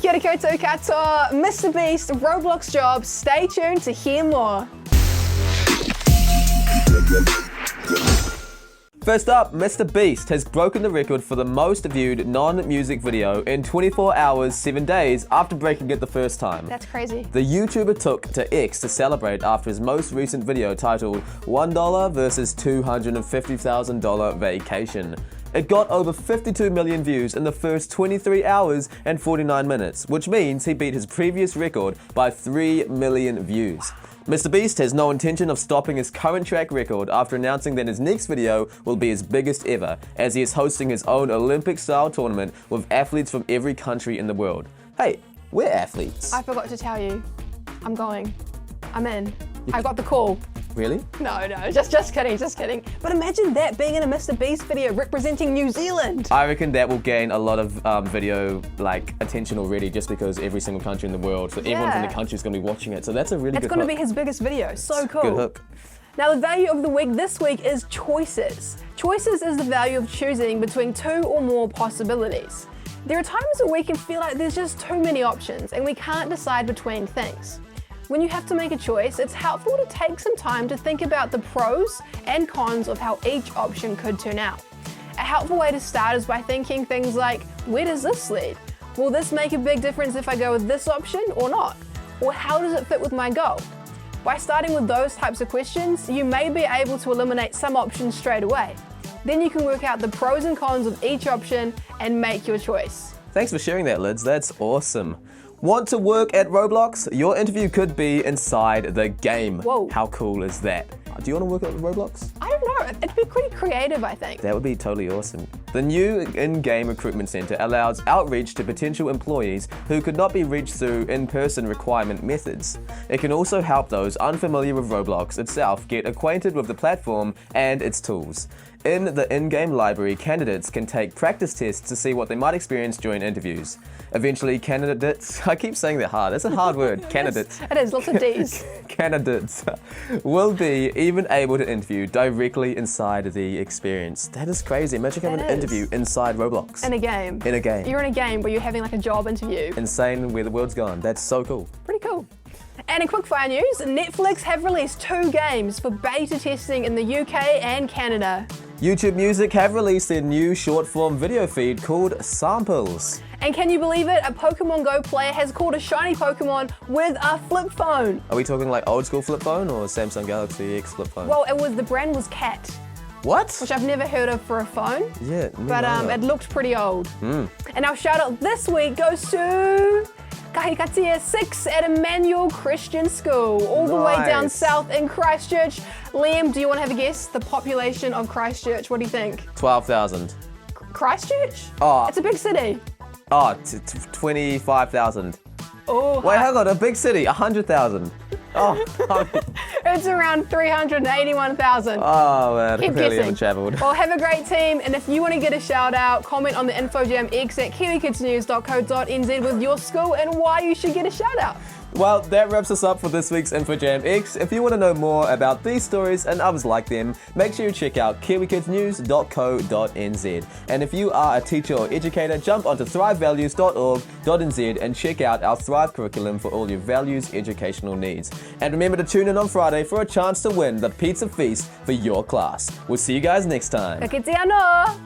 Kia ora koutou katoa, Mr. Beast, Roblox job. Stay tuned to hear more. First up, Mr. Beast has broken the record for the most viewed non-music video in 24 hours, 7 days after breaking it the first time. That's crazy. The YouTuber took to X to celebrate after his most recent video titled $1 versus $250,000 vacation. It got over 52 million views in the first 23 hours and 49 minutes, which means he beat his previous record by 3 million views. Mr. Beast has no intention of stopping his current track record after announcing that his next video will be his biggest ever, as he is hosting his own Olympic-style tournament with athletes from every country in the world. Hey, we're athletes. I forgot to tell you. I'm going. I'm in. I got the call. Really? No, just kidding. But imagine that being in a Mr. Beast video representing New Zealand. I reckon that will gain a lot of video attention already, just because every single country in the world, so everyone from the country is going to be watching it. So that's a really good hook. It's going to be his biggest video. So cool. Good hook. Now the value of the week this week is choices. Choices is the value of choosing between two or more possibilities. There are times that we can feel like there's just too many options and we can't decide between things. When you have to make a choice, it's helpful to take some time to think about the pros and cons of how each option could turn out. A helpful way to start is by thinking things like, where does this lead? Will this make a big difference if I go with this option or not? Or how does it fit with my goal? By starting with those types of questions, you may be able to eliminate some options straight away. Then you can work out the pros and cons of each option and make your choice. Thanks for sharing that, Lids. That's awesome. Want to work at Roblox? Your interview could be inside the game. Whoa. How cool is that? Do you want to work at Roblox? I don't know. It'd be pretty creative, I think. That would be totally awesome. The new in-game recruitment center allows outreach to potential employees who could not be reached through in-person requirement methods. It can also help those unfamiliar with Roblox itself get acquainted with the platform and its tools. In the in-game library, candidates can take practice tests to see what they might experience during interviews. Eventually, candidates, I keep saying that hard, that's a hard word, candidates. It is, lots of D's. Candidates will be even able to interview directly inside the experience. That is crazy. Imagine having an interview inside Roblox. In a game. In a game. You're in a game where you're having like a job interview. Insane where the world's gone. That's so cool. Pretty cool. And in quickfire news, Netflix have released 2 games for beta testing in the UK and Canada. YouTube Music have released their new short-form video feed called Samples. And can you believe it? A Pokemon Go player has caught a shiny Pokemon with a flip phone. Are we talking like old school flip phone or Samsung Galaxy X flip phone? Well, the brand was Cat. What? Which I've never heard of for a phone. Yeah, but it looked pretty old. And our shout out this week goes to Kahikatia 6 at Emmanuel Christian School, all the way down south in Christchurch. Liam, do you want to have a guess? The population of Christchurch, what do you think? 12,000. Christchurch? Oh. It's a big city. Oh, 25,000. Oh, wait, hang on, a big city, 100,000. Oh, it's around 381,000. Oh man, Keep I really guessing. haven't travelled. Well, have a great team, and if you want to get a shout out, comment on the InfoJam X at kiwikidsnews.co.nz with your school and why you should get a shout out. Well, that wraps us up for this week's InfoJam X. If you want to know more about these stories and others like them, make sure you check out kiwikidsnews.co.nz. And if you are a teacher or educator, jump onto thrivevalues.org.nz and check out our Thrive curriculum for all your values educational needs. And remember to tune in on Friday for a chance to win the pizza feast for your class. We'll see you guys next time. Ka kite ano?